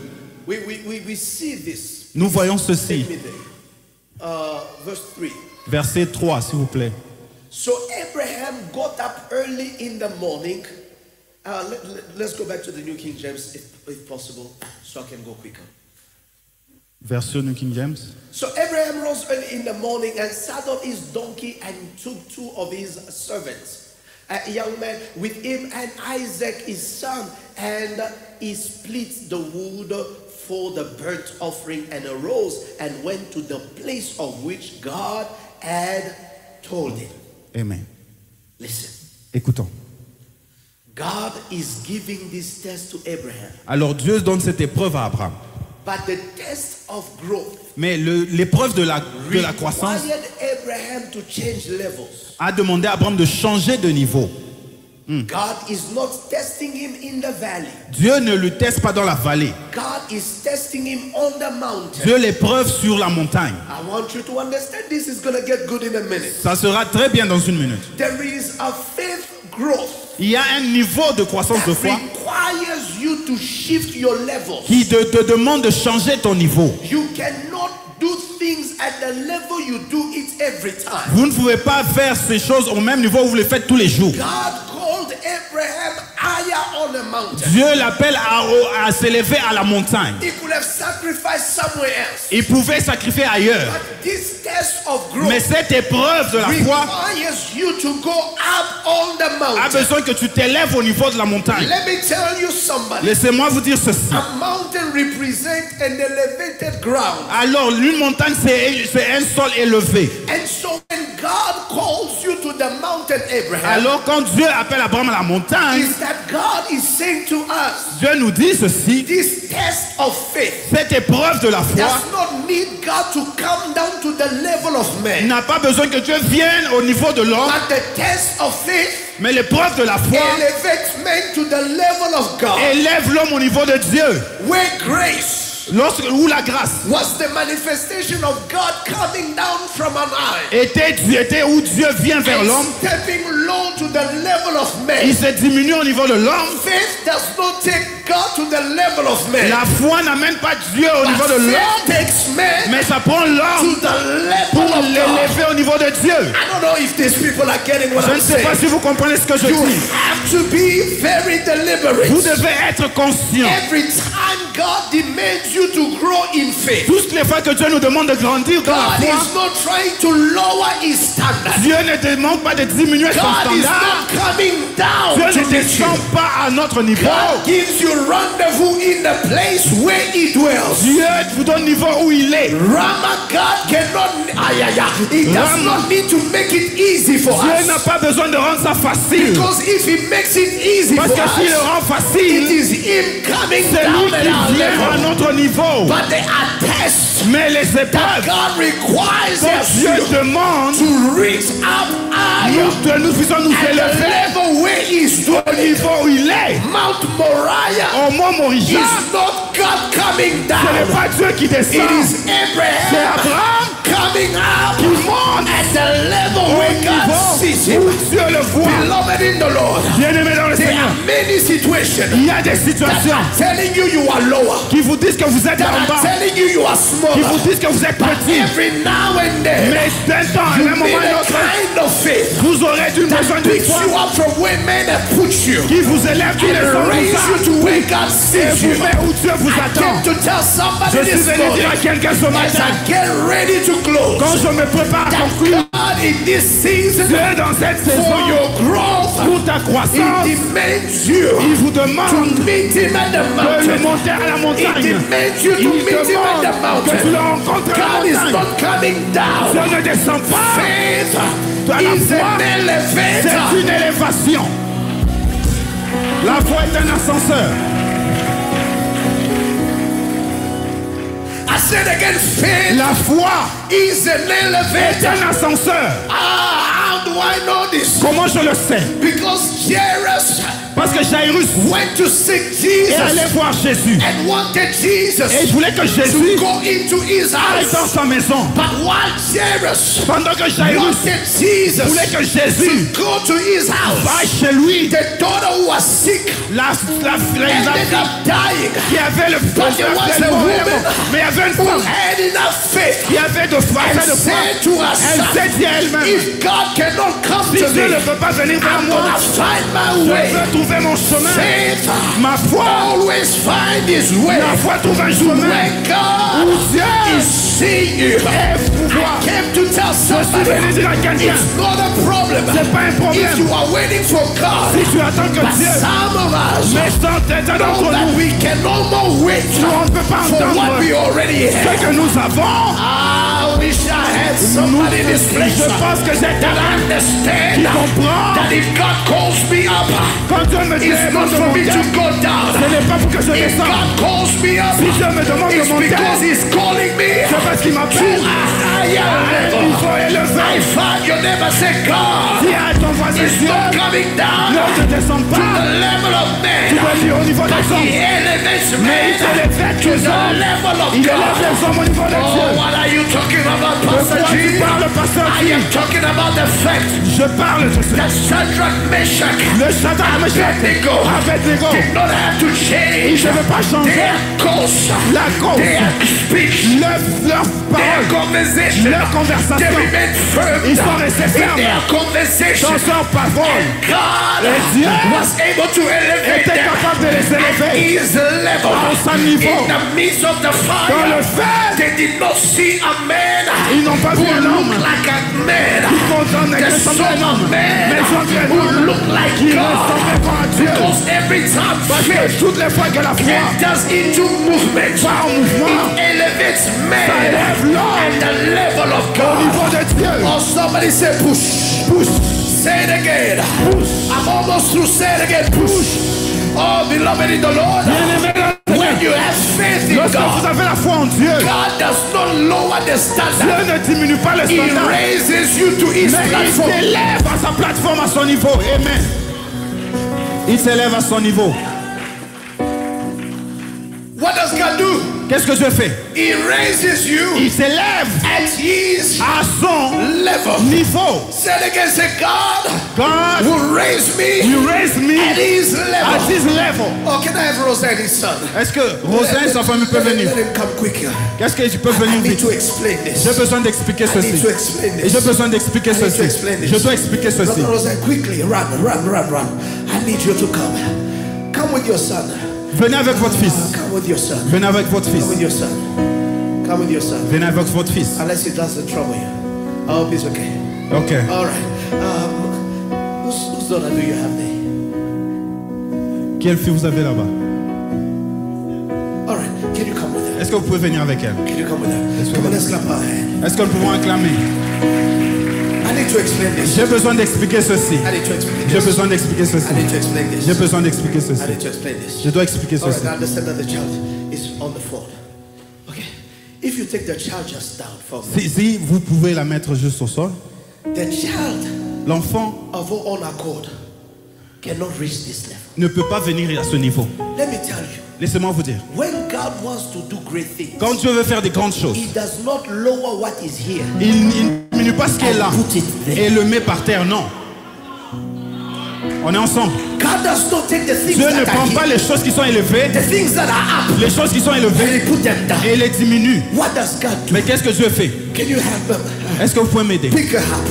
we see this. nous voyons ceci. Take me there. Verse 3. Verset 3, s'il vous plaît. So Abraham got up early in the morning. Let's go back to the New King James if possible, so I can go quicker. Version New King James. So Abraham rose early in the morning and saddled his donkey and took two of his servants, a young man with him and Isaac his son, and he split the wood for the burnt offering and arose and went to the place of which God had told him. Amen. Listen, Écoutons. God is giving this test to Abraham, Alors Dieu donne cette épreuve à Abraham. but the test of growth Mais l'épreuve de la croissance required Abraham to change levels. a demandé à Abraham de changer de niveau. God is not testing him in the valley. Dieu ne le teste pas dans la vallée. God is testing him on the mountain. Dieu l'éprouve sur la montagne. I want you to understand this is going to get good in a minute. Ça sera très bien dans une minute. There is a faith growth Il y a un niveau de croissance de that foi requires you to shift your level. qui te demande de changer ton niveau. You cannot do things at the level you do it every time. Vous ne pouvez pas faire ces choses au même niveau où vous les faites tous les jours. God called Abraham higher on the mountain. Dieu l'appelle à s'élever à la montagne. He could have sacrificed somewhere else. Il pouvait sacrifier ailleurs. But this test of growth Mais cette épreuve de la foi requires you to go up on the a mountain. besoin que tu t'élèves au niveau de la montagne. Let me tell you somebody. Laissez-moi vous dire ceci. A mountain represents an elevated ground. Alors, une montagne, c'est un sol élevé. And so when God calls you to the mountain, Abraham, Alors, quand Dieu appelle Abraham à la montagne, is that God is saying to us, Dieu nous dit ceci. this test of faith Cette épreuve de la foi does not need God to come down to the level of man. n'a pas besoin que Dieu vienne au niveau de l'homme, But the test of faith mais l'épreuve de la foi elevates man to the level of God. élève l'homme au niveau de Dieu. Where grace Où la grâce was the manifestation of God coming down from on high était où Dieu vient vers and l'homme, stepping low to the level of man. il s'est diminué au niveau de l'homme. Faith does not take God to the level of man. La foi n'amène pas Dieu au niveau de But l'homme, faith takes man mais ça prend to l'homme the pour level of God. l'élever au niveau de Dieu. I don't know if these people are getting what Je I'm ne sais pas saying. si vous comprenez ce que je You dis. have to be very deliberate. Vous devez être conscient. Every time God demands you to grow in faith, Toutes les fois que Dieu nous demande de grandir dans la God foi, is not trying to lower his standard. Dieu ne demande pas de diminuer son God is standard. not coming down Dieu to ne meet you. descend pas à notre niveau. God gives you rendezvous in the place where he dwells. Dieu vous donne le niveau où il est. Rama, God cannot, he does not need to make it easy for Dieu n'a us. pas besoin de rendre ça facile. Because if he makes it easy for Parce que s'il le us, rend it facile, is him coming c'est lui down at qui our vient à level. notre niveau. But there are tests Mais les that épreuves, God requires quand us Dieu demande, to reach up higher nous puissions nous at the élever level where he's au dwelling. niveau où il est. Mount Moriah Au mont Moriah, is not God coming ce n'est down. pas Dieu qui It descend. is C'est Abraham Abraham coming up qui monte at the level au where God niveau sees où him. Dieu le voit. Beloved in the Lord, Bien-aimé dans le there Seigneur, are many situations il y a des that situations are telling you you are lower, qui vous disent que vous êtes that en are bas, telling you you are qui smaller. vous disent que vous êtes But petit. every now and then, Mais d'un temps, à you un moment need ou a l'autre, kind of faith vous aurez besoin that d'une picks foi you up from where men have put you qui vous élève, qui les and raise you to where God et sees vous you. met où Dieu vous I attend. came to tell Je somebody suis this venu dire à morning, quelqu'un ce as matin, I get ready to close, quand je me prépare à that conclure, God in this season, Dieu dans cette for saison, your growth, pour ta He croissance, demands you il vous to demande meet Him at the de le mountain. monter à la He montagne. demands you Il to meet Him at the demande que tu le mountain. rencontres à God is la montagne. not coming down. Dieu ne descend pas. Faith Toi, la is foi, an elevator. c'est une élévation. La foi est un ascenseur. I said again, faith La foi is an est elevator. un ascenseur. How do I know this? Comment je le sais? Because Jairus Parce que Jairus went to seek est allé Jesus voir Jésus. and wanted Jesus Et il voulait que to Jésus go into his aille dans house. sa maison. But while Jairus Pendant que Jairus wanted Jesus voulait que Jésus to go to his house, aille chez lui, the daughter who was sick la ended up dying. qui avait le But there was a woman mais il y avait une who femme had enough faith qui avait de foi, and assez de foi. said to Elle herself, s'est dit à elle-même, if God cannot come si to Dieu ne me, peut pas venir vers I'm moi, gonna find my je way. veux trouver mon chemin. Faith Ma foi, always find his way la foi trouve un chemin when God où Dieu is seeing you. I came to tell Je suis somebody venu dire à quelqu'un, it's not a problem c'est pas un if problème. you are waiting for God. Si tu attends que But Dieu, some of us mais certains know d'entre that nous, we can no more wait on ne peut pas for what entendre we already ce have. que nous avons. I wish I had somebody in this place Je pense que j'ai that quelqu'un understand qui comprend. that if God calls me up, Quand Dieu me it's not demande de for me to monter, go down. ce n'est pas pour que je If descende. God calls me up, Si Dieu me demande de it's monter, because He's calling me c'est parce qu'il to m'appelle a Il faut élever. Your neighbor say, God Dis à ton voisin, is Dieu not coming down ne te descend to pas. the level of man, Tu vas dire au niveau but des hommes. he elevates Mais il men t'élève to les the hommes. level of Il élève God. les hommes au niveau de Oh, Dieu. what are you talking about, De Pastor quoi tu G? parles, Pasteur I G? am talking about the fact Je parle de that ça. Shadrach, Meshach, Le Shadrach, Meshach, Abednego Abednego, did not have to change il ne veut pas changer their course, la cause, their speech, leur their parole, conversation. leur They conversation. remained firm Ils sont restés in fermes their conversation. dans leur parole. God Et Dieu was able to elevate était them capable de les élever at his level. à son niveau. In the midst of the Dans le fire, fait, they did not see a man ils n'ont pas who vu un homme looked like a man, qui condamnait the que son son of homme, man mais son vrai who homme looked like qui God. ressemblait pas à Dieu. Because every time Parce que faith toutes les fois que la foi enters into movement, va en mouvement, it elevates ça man élève l'homme at the level of au God. niveau de Dieu. Oh, somebody say push. Pousse, Say it again. pousse, I'm almost through. Say it again. Push. Oh, beloved in the Lord. bien-aimé dans le When Seigneur. you have faith in Lorsque vous God, avez la foi en Dieu, God does not lower the standard. Dieu ne diminue pas le He standard, raises you to his mais il platform. s'élève à sa plateforme, à son niveau. Amen. Il s'élève à son niveau. What does God do? Qu'est-ce que Dieu fait? He raises you Il s'élève at his à son level. niveau. Say it again. Say, God God will raise me will raise me at his at level. his level. Oh, can I have Roseanne, his son? Est-ce que Rosin, sa famille peut venir? Let him come quicker. Qu'est-ce que tu peux I venir need vite? to explain this. J'ai besoin d'expliquer I need ceci. to explain Et j'ai this. besoin d'expliquer I need to ceci. explain this. Je dois expliquer ceci. Brother Roseanne, quickly, run. I need you to come. Come with your son. Venez avec votre fils. Come with your son. Venez avec votre Come with fils. your son. Come with your son. Venez avec votre fils. Unless it doesn't trouble you. I hope it's okay. Ok. All right. Whose daughter do you have there? Quelle fille vous avez là-bas? All right. Can you come with her? Est-ce que vous pouvez venir avec elle? Can you come with her? Come on, let's clap our hand. Est-ce que nous pouvons acclamer? I need to explain this. J'ai besoin d'expliquer ceci. I need to explain J'ai this. besoin d'expliquer ceci. I need to explain this. J'ai besoin d'expliquer I ceci. need to explain this. Je dois expliquer All right, ceci. I understand that the child is on the phone. Okay. If you take the child just down for me, Si vous pouvez la mettre juste au sol, the child l'enfant of our own accord cannot reach this level. ne peut pas venir à ce niveau. Let me tell you, Laissez-moi vous dire. when God wants to do great things, Quand Dieu veut faire des grandes choses, He does not lower what is here il ne diminue pas ce qui est là and put it there. et le met par terre. Non. On est ensemble. God does not take the things Dieu ne that are prend pas here, les choses qui sont élevées, the things that are up, les choses qui sont and élevées He put them down. et les diminue. What does God do? Mais qu'est-ce que Dieu fait? Can you help them? Est-ce que vous pouvez m'aider? Pick her up.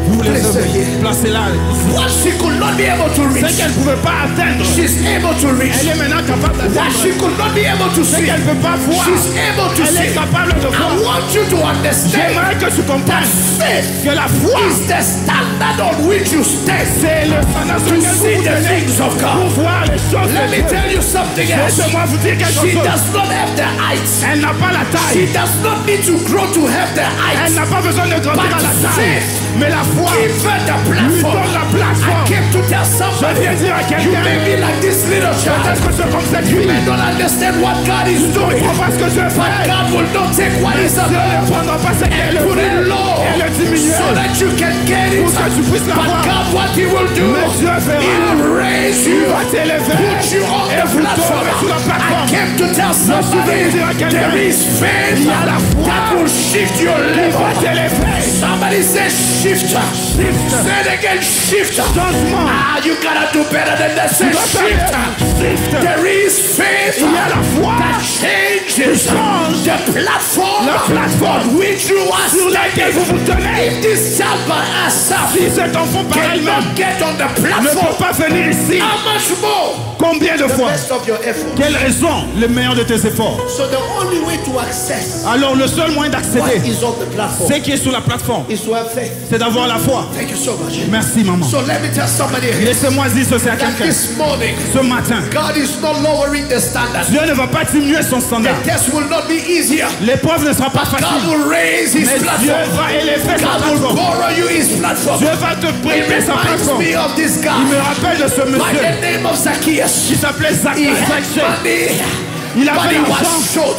Vous les Place her here. placez là. What she could not be able to Ce reach, qu'elle ne pouvait pas atteindre, she's able to reach. elle est maintenant capable What d'atteindre. she could not be able to Ce see, qu'elle ne peut pas voir, she's able to elle est see. capable de I voir. want you to understand J'aimerais que tu comprennes faith que la foi, is the standard on which you stand c'est le standard sur to lequel see vous the tenez things of pour God. voir les choses Let de me Dieu. tell you something else. Laissez-moi vous dire quelque She chose. does not have the height. Elle n'a pas la She taille. does not need to grow to have the Elle height. n'a pas besoin de grandir à la taille. Mais la foi Give her the lui platform. donne la I plateforme. came to tell Je somebody, viens dire à you quelqu'un, may be like this little child. peut-être que c'est comme cette You fille. may not understand what God is Je ne doing, comprends pas ce que Dieu but fait. God will not take what Mais is Dieu ne available prendra pas ce qu'elle and put it low et le diminuer. so that you can get it. Pour que tu puisses But l'avoir. God, what He will do, Mais Dieu fera. He will raise you, Il va t'élever. put you on Et the vous platform. tomberez sur la I plateforme. came to tell somebody, dire à quelqu'un, there is faith il y a la foi that will shift your qui va level. t'élever. Somebody say shift. Say it again, shift. Changement. Ah, you gotta do better than that. Say Tu dois shift. faire shift. There is faith Il y a la foi that changes change the platform la plateforme on which you are sur laquelle vous vous standing. tenez. If this child by herself Si cet enfant par elle-même cannot get on the ne peut platform, pas venir ici, how much more combien de the fois? best of your effort? Quelle raison le meilleur de tes efforts? So the only way to access Alors le seul moyen what d'accéder, is on the platform c'est qui est sur la plateforme, is to have faith. c'est d'avoir la foi. Thank you so much. Merci maman. So let me tell somebody here Laissez-moi dire ceci à that quelqu'un. this morning Ce matin, God is not lowering the standard. Dieu ne va pas diminuer son standard. The test will not be easier. L'épreuve ne sera pas God facile. will raise His Mais Dieu platform. va élever sa God will plateforme. borrow you His platform. Dieu va te It prêter sa reminds plateforme. me of this Il guy me rappelle de ce by monsieur the name of Zacchaeus. qui s'appelait He had Zacharie. money, Il but avait he was l'argent, short.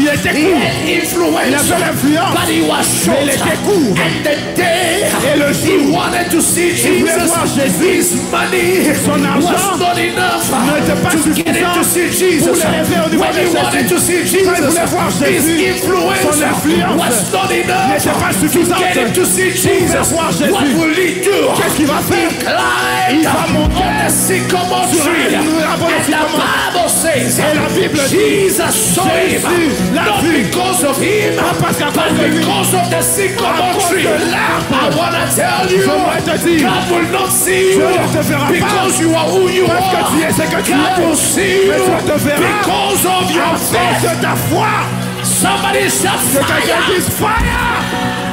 Il était He court. had Il influence, avait l'influence. but he was Mais short. il était court. And the day Et le he jour wanted to see il voulait Jesus, voir Jésus, his money son argent was not enough n'était pas to get him suffisant to see Jesus. pour l'élever au niveau When de he Jésus. wanted to see Quand il Jesus, voulait voir his Jésus, influence son influence was not enough n'était pas to suffisante get him to see pour Jesus. voir Jésus. What will he do? Qu'est-ce qu'il va He faire? climbed Il va monter on the sycamore sur tree. un arbre de And the sycamore. Bible says, Et la Bible dit, Jesus saw him, Jésus l'a not vu. because of him, Pas parce qu'à but cause de lui. because of the À sycamore cause tree. de l'arbre. I want to tell you, Je voudrais te dire, God will not see you Dieu ne te verra pas because you are who you parce que are. tu es ce que tu God es. will see Mais you Dieu te verra because of à your cause faith. de ta foi. Somebody shout Que quelqu'un fire. dise fire.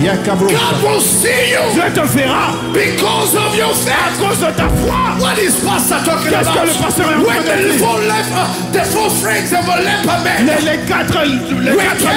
Yakabro. God will see you Dieu te verra because of your à faith. cause de ta foi. What is pastor talking Qu'est-ce about? que le pasteur est en When train de the dire? four friends of a leper man, Les quatre amis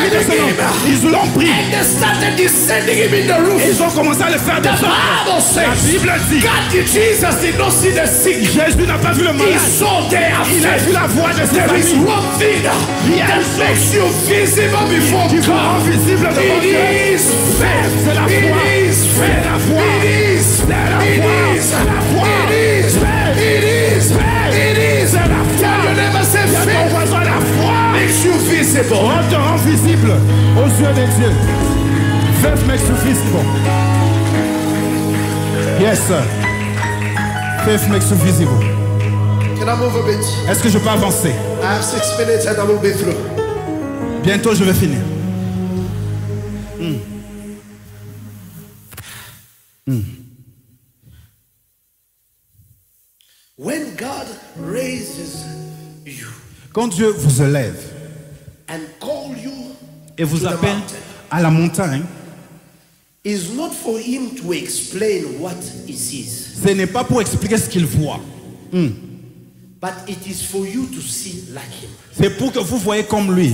de ce nom, ils l'ont pris. and they started descending him in the roof. Ils ont commencé à le faire The descendre. Bible La says, Bible dit, Jesus did not see the sick. Jésus n'a pas vu le He malade. saw their Il a faith. vu la voix de ses There is amis. one thing that makes you visible before Qui vous rend God. visible devant It Dieu. is faith. C'est la foi. It is faith. C'est la foi. It is. C'est la It foi. is. C'est la foi. It is. Faith. It is. Faith. It is. C'est la foi. Tell your neighbor, say Ton faith voisin, la foi. makes you visible. On te rend visible aux yeux des dieux. Faith makes you visible. Yes, sir. Faith makes you visible. Can I move a bit? Est-ce que je peux avancer? I have 6 minutes and I will be through. Bientôt, je vais finir. When God raises you Quand Dieu vous élève and call you et vous to the appelle mountain, à la montagne, is not for him to explain what he sees, ce n'est pas pour expliquer ce qu'il voit. but it is for you to see like him. C'est pour que vous voyez comme lui.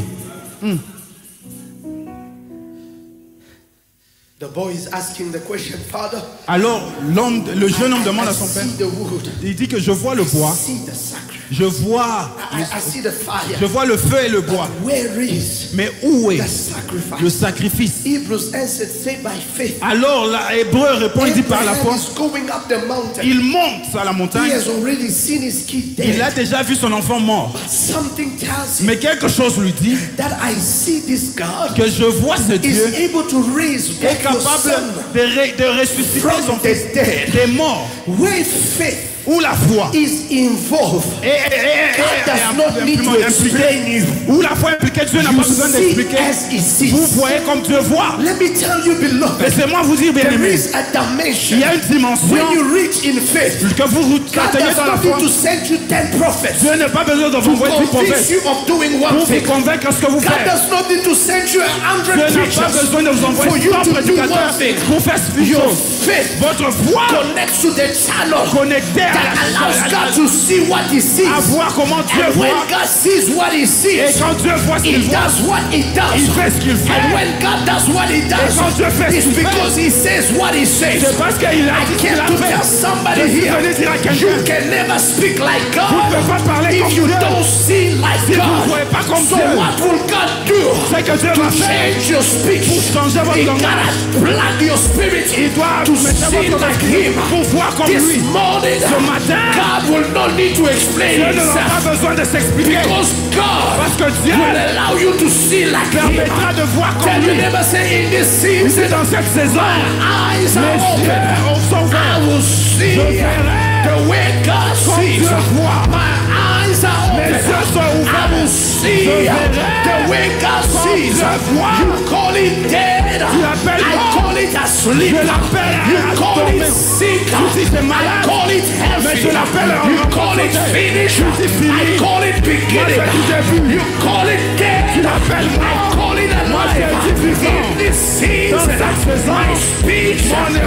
The boy is asking the question, Father, Alors, le jeune homme demande à son père, see the wood, il dit que je vois le bois, see the sacrifice, je vois I see the fire. Je vois le feu et le bois. Where is Mais où est the sacrifice? le sacrifice? Hebrews answered, say by faith. Alors l'Hébreu répond, il dit par la foi. Abraham is going up the mountain. Il monte à la He montagne. has already seen his kid Il a dead. déjà vu son enfant mort. Something tells him Mais quelque chose lui dit that I see this God que je vois ce is Dieu able to raise est back your capable son de ressusciter from son fils the dead. des morts. Where faith Où la foi is involved, God does not need to explain you. Où la foi impliquée, Dieu n'a You pas besoin see d'expliquer. as he sees. Vous voyez comme Dieu voit. Let me tell you, beloved, Laissez-moi vous dire, bien there aimé, is a dimension il y a une dimension when you reach in faith. que vous God atteignez does dans la not need foi. to send you 10 prophets Dieu n'a pas besoin de to vous envoyer 10 convince prophètes you of doing one pour thing. vous convaincre de ce que vous God faites. does not need to send you 100 Dieu n'a pas preachers besoin de vous for envoyer you 100 to do prédicateurs one thing. pour faire une Your chose. faith Votre foi connects to the channel connectée that allows God à to see what he sees. voir comment Dieu And when voit. God sees what he Et sees, quand Dieu voit ce he qu'il voit, does what he does. il fait ce qu'il And fait. when God does what he does, quand Dieu fait ce it's qu'il fait, because he says what he says. c'est parce qu'il a I dit qu'il came a to tell fait. somebody Je suis here, venu dire à you quelqu'un, can never speak like vous ne God pouvez pas parler if comme you Dieu. don't see like Si vous ne God. voyez pas comme So Dieu, what will God do c'est que Dieu to va faire. change your speech? Pour changer votre He langage. gotta plug your spirit Il doit to mettre see votre like esprit him. pour voir comme This lui. morning, Ce matin, God will not need to explain Dieu n'aura himself pas besoin de s'expliquer. because God Parce que Dieu will allow you to see like him. permettra de voir Tell comme you lui. never say in this C'est season, dans cette saison, eyes are les open. yeux sont I ouverts. will see Je verrai the way God comme sees. Dieu voit. My eyes are Mes open. yeux sont I ouverts. will see Je verrai the way God comme sees. Dieu voit. You call it dead. Tu l'appelles I mort. call it asleep. Je l'appelle You call endormi. it sick. Tu dis c'est I malade. call it Mais healthy. je l'appelle en You call it santé. finished. Tu dis fini. I call it beginning. Moi, je dis début. You call it dead. Tu l'appelles I mort. call it Moi, je alive. dis vivant. In this season, Dans cette saison, my speech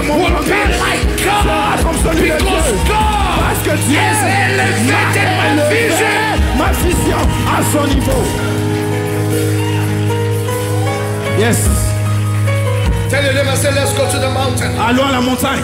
mon will be langage like God comme celui de because Dieu. God Parce que Dieu has elevated my vision. ma vision à son niveau. Yes. Tell your neighbor, say, let's go to the mountain. Allons à la montagne.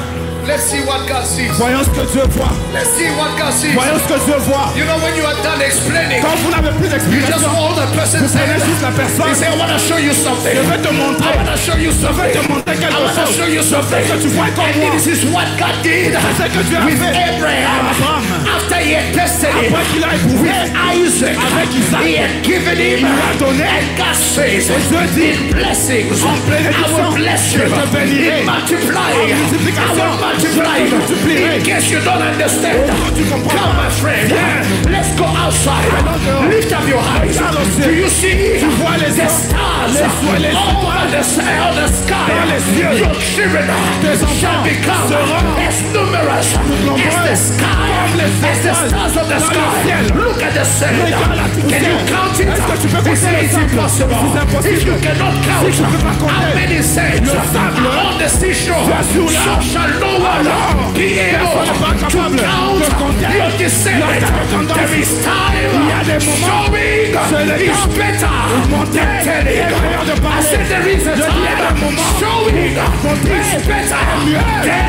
Let's see what God sees. Voyons ce que Dieu voit. Let's see what God sees. Voyons ce que Dieu voit. You know when you are done explaining, Quand vous n'avez plus you just d'explication, hold the person's vous prenez hand. juste la personne. He say, I want to show you something. Je vais te montrer. I want to show you Je vais something. te montrer I quelque want to chose. show you something. Que tu vois comme moi. And this is what God did C'est ce que Dieu a with fait. Abraham. Abraham. After he had tested him Après qu'il a éprouvé with Isaac, avec Isaac, he had given him. il lui a donné. And God says, Dieu dit, in blessings, en I bénédiction, will bless you. je te bénirai. In multiplying, En multiplication, I will multiply je te multiplierai. you. In case you don't understand, Tu comprends come pas. my friend, Viens. let's go outside. dehors. Lift up your eyes. Regarde au ciel. Do you see Tu vois les the stars, stars les over the sky? dans les cieux. Your children Tes enfants shall become seront as numerous as the sky, les as the étoiles stars of the dans le sky. ciel. Look at the sand. Regarde la Can you poussière. count it? Est-ce que tu peux He compter said le it's sable? impossible. C'est impossible. If you cannot count Si tu peux pas compter how many sands le sable on the seashore, sur la- so shall no one Alors, be able personne n'est pas to capable de count compter your descendants. la descendance. There is time Il y a des moments, showing c'est le is temps better monter than telling. est meilleur de I parler. said there is a Je dis, il y a des time moments showing is better mieux than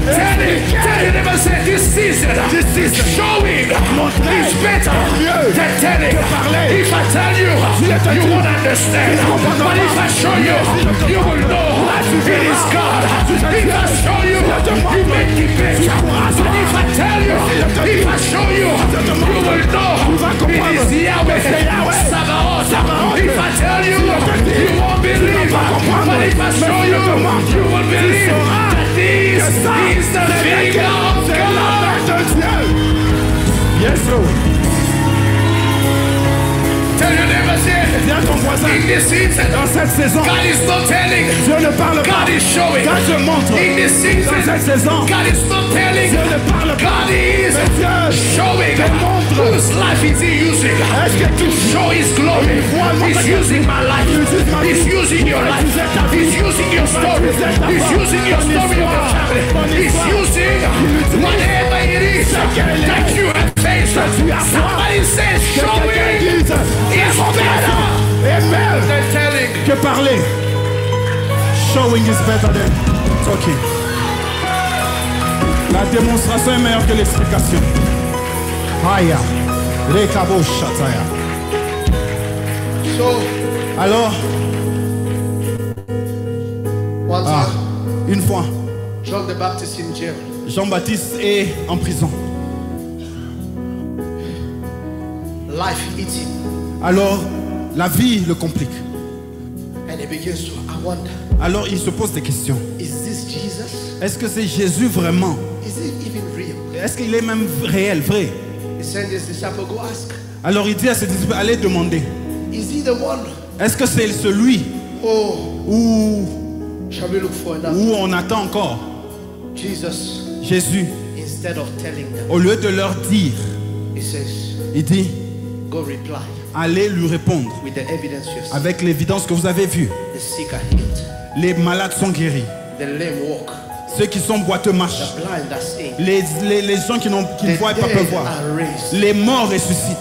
telling. Tell you never said this season showing is better than telling. If I tell you, you won't understand. But if I show you, you will know it is God. If I show you, you make it better. But if I tell you, if I show you, you will know it is Yahweh. Sabaoth. If I tell you, you won't believe. But if I show you, you will believe that this is the finger of God. Yes, Lord. Tell your neighbor, say, Dis à ton voisin, in this season, dans cette saison, God is not telling. Dieu ne parle pas. God is showing. God te montre. In this season, Dans cette saison, God is not telling. Dieu ne parle pas. God is Mais Dieu showing. te montre. Whose life is he using? Est-ce que tu To show his glory. He's using my life. He's using your life. He's using your story. He's using your story of your family. He's using whatever it is that you have faced. Somebody says showing is better than telling. que parler? Showing is better than talking. La démonstration est meilleure que l'explication. Aya, rekabo shataya. So, Alors, one ah, time, une fois, John the Baptist in jail. Jean-Baptiste est en prison. Life hits him. Alors, la vie le complique. And he begins to, I wonder, Alors, il se pose des questions. is this Jesus? Est-ce que c'est Jésus vraiment? Is it even real? Est-ce qu'il est même réel, vrai? He sent his disciple, go ask. Alors, il dit à ses disciples, allez demander. Is he the one? Est-ce que c'est celui Oh, où shall we look for another? on attend encore Jesus, Jésus? instead of telling them, Au lieu de leur dire, he says, il dit, go reply allez lui répondre with the evidence you see. avec l'évidence que vous avez vue. The sick are healed. Les malades sont guéris. The lame walk. Ceux qui sont boiteux marchent. The blind are seeing. Les gens qui ne The voient pas peuvent dead voir. are raised. Les morts ressuscitent.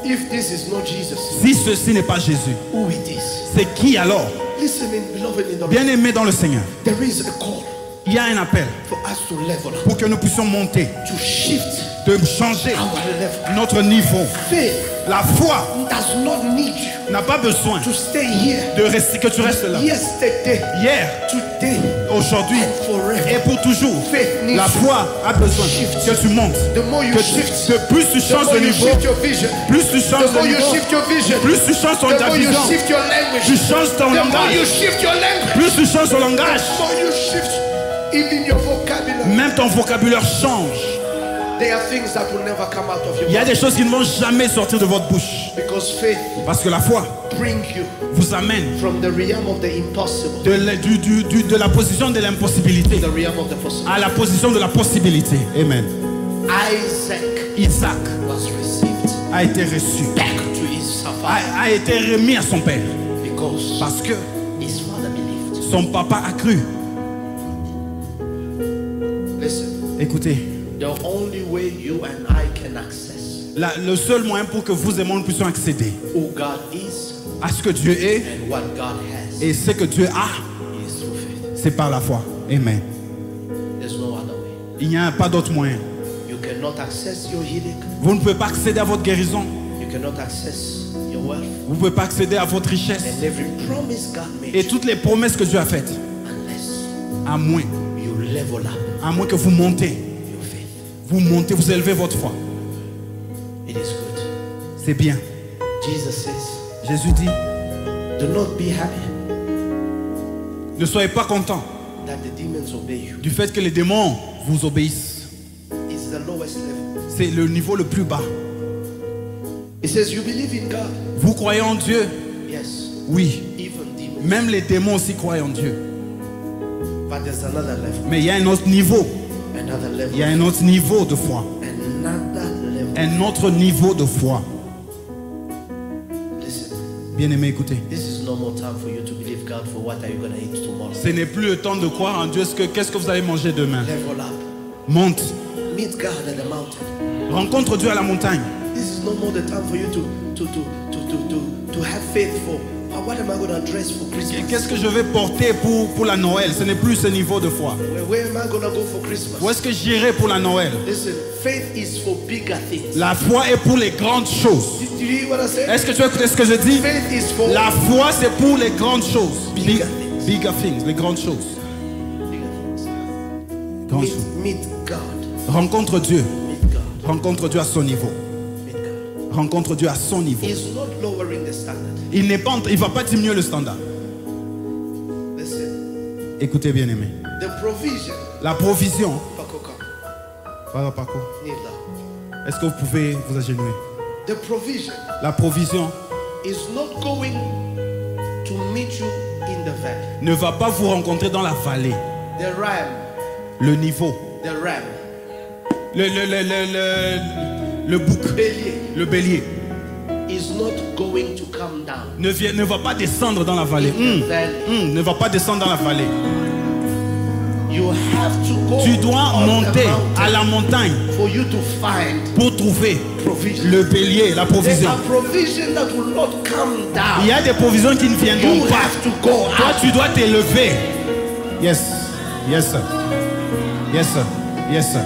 If this is not Jesus, Si ceci n'est pas Jésus, who it is? c'est qui alors? Listen, beloved in the Lord. Bien-aimé dans le Seigneur, There is a call il y a un appel for us to level up, pour que nous puissions monter, to shift de changer our level. notre niveau. Faith La foi does not need you n'a pas besoin to stay here de rester, que tu restes là. yesterday, Hier, today, aujourd'hui and forever. et pour toujours. Faith needs La you. foi a besoin Shift. que tu montes. The more you Que shift, de plus tu the changes more de you niveau, shift your vision, plus tu changes the de more you niveau, shift your vision, plus tu changes the ta more you vision, shift your language, tu changes ton the more you langage, shift your language, plus tu changes ton langage, the more you shift even your vocabulary. même ton vocabulaire change. There are things that will never come out of your Il y a mouth des choses qui ne vont jamais sortir de votre bouche. because faith Parce que la foi bring you vous amène from the realm of the impossible de la position de l'impossibilité to the realm of the possible. à la position de la possibilité. Amen. Isaac Isaac was received a été reçu, back to his father a été remis à son père because parce que his father believed. son papa a cru. Listen, Écoutez, the only way you and I can access le seul moyen pour que vous et moi nous puissions accéder who God is à ce que Dieu est and what God has et ce que Dieu a, is through faith. c'est par la foi. Amen. There's no other Il n'y a pas d'autre moyen. You cannot access your healing. Vous ne pouvez pas accéder à votre guérison. You cannot access your wealth. Vous ne pouvez pas accéder à votre richesse. And every promise God made Et you, toutes les promesses que Dieu a faites. unless À moins. you level up À moins que vous montez. your faith. Vous montez, vous élevez votre foi. It is good. C'est bien. Jesus says, Jésus dit, do not be happy ne soyez pas contents that the demons obey you. du fait que les démons vous obéissent. It's the lowest level. C'est le niveau le plus bas. It says you believe in God. Vous croyez en Dieu? Yes, Oui. even demons. Même les démons aussi croient en Dieu. But there's another level. Mais il y a un autre niveau. Another level. Il y a un autre niveau de foi. Another level. Un autre niveau de foi. Listen, Bien-aimé, écoutez. this is no more time for you to believe God for what are you going to eat tomorrow. Ce n'est plus le temps de croire en Dieu. Qu'est-ce que vous allez manger demain? Level up. Monte. Meet God at the mountain. Rencontre Dieu à la montagne. This is no more the time for you to have faith for what am I going to dress for Et Christmas? qu'est-ce que je vais porter pour la Noël? Ce n'est plus ce niveau de foi. Where am I going to go for Christmas? Où est-ce que j'irai pour la Noël? Listen, faith is for bigger things. La foi est pour les grandes choses. Did you hear what I said? Est-ce que tu as écouté ce que je dis? Faith is for La foi, c'est pour les grandes choses. Bigger things. Bigger things, les grandes choses. bigger things. Grandes choses. Meet God. Rencontre Dieu. Meet God. Rencontre Dieu à son niveau. Meet God. Rencontre Dieu à son niveau. He's not lowering the standard. Il ne va pas diminuer le standard. Listen, Écoutez bien aimé. the provision. La provision. Pacoca, Paco, kneel down. est-ce que vous pouvez vous agenouiller? The provision La provision is not going to meet you in the valley. ne va pas vous rencontrer dans la vallée. The ram, Le niveau. the ram, Le bouc. bélier, Le bélier. is not going to come down. Ne va pas descendre dans la vallée. In the valley. Ne va pas descendre dans la vallée. You have to go Tu dois on the monter mountain à la montagne for you to find pour trouver provision. le bélier, la There's provision. a provision that will not come Il y down. a des provisions qui ne viendront You pas. have to go Toi, out. tu dois t'élever. Yes. Yes, sir. Yes, sir. Yes, sir.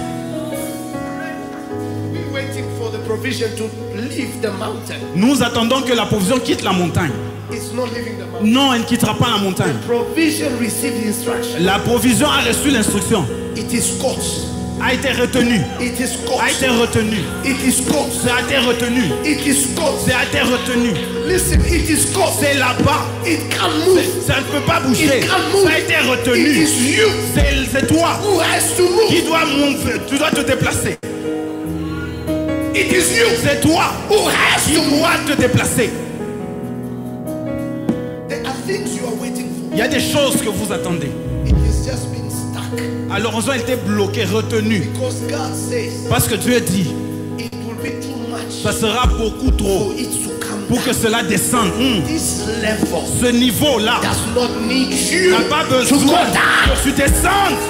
We're waiting for the provision to leave the mountain. Nous attendons que la provision quitte la montagne. It's not leaving the mountain. Non, elle ne quittera pas la montagne. Provision received instruction. La provision a reçu l'instruction. It is caught. A été retenue. It is A été caught. retenue. It is caught. Ça a été retenu. It is caught. Ça a été retenu. Listen, it is caught. C'est là-bas. It can move. Ça ne peut pas bouger. It can move. Ça a été It retenu. is you C'est toi who has to move. qui dois monter. Tu dois te déplacer. It is you C'est toi who has qui to move. dois te déplacer. There are things you are waiting for. Il y a des choses que vous attendez. It has just been stuck. Alors, ils ont été bloqués, retenus. Because God says Parce que Dieu dit, it will be too much ça sera beaucoup trop for it to come pour que down. cela descende. This level Ce niveau-là does not need you n'a pas to go besoin down. que tu descendes.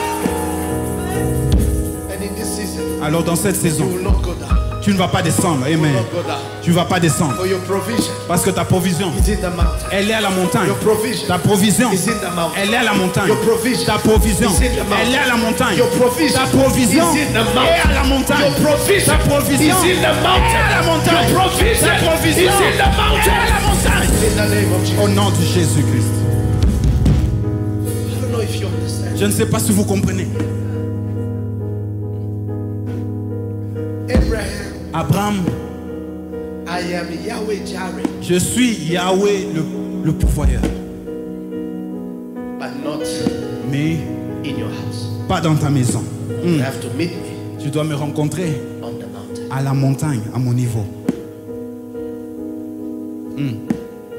And in this season, Alors, dans cette you saison, will not go down. tu ne vas pas descendre. You will Amen. not go down. Tu ne vas pas descendre. For your provision Parce que ta provision, is in the mountain. elle est à la montagne. Your provision Ta provision, is in the mountain. elle est à la montagne. Your provision Ta provision, is in the mountain. elle est à la montagne. Your provision Ta provision is in the mountain. est à la montagne. Your provision Ta provision is in the mountain. est à la montagne. Your provision Ta provision is in the mountain. est à la montagne. In the name of Jesus. Au nom de Jésus-Christ. I don't know if you understand. Je ne sais pas si vous comprenez. Abraham, Abraham, I am Yahweh Jireh, je suis Yahweh le pourvoyeur. but not Mais in your house. pas dans ta maison. You have to meet me Tu dois me rencontrer on the mountain. à la montagne, à mon niveau.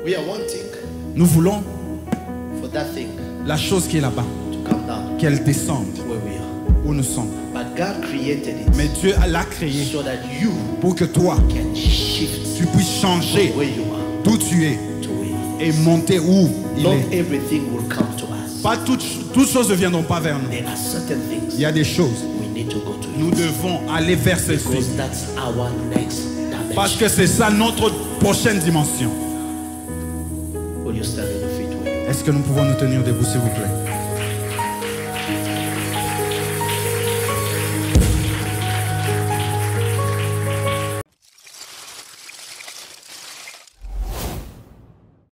We are wanting Nous voulons for that thing la chose qui est là-bas, to come down qu'elle descende where we are. où nous sommes. But God created it Mais Dieu l'a créé so that you pour que toi, can shift tu puisses changer where you are d'où tu es to where you et monter où il Not est. everything will come to us. Pas toutes choses ne viendront pas vers nous. There are certain Il things y a des choses. we need to go to Nous devons aller vers celles-ci. because that's our next Parce dimension. que c'est ça notre prochaine dimension. Will you stand on your feet? Will you? Est-ce que nous pouvons nous tenir debout, s'il vous plaît?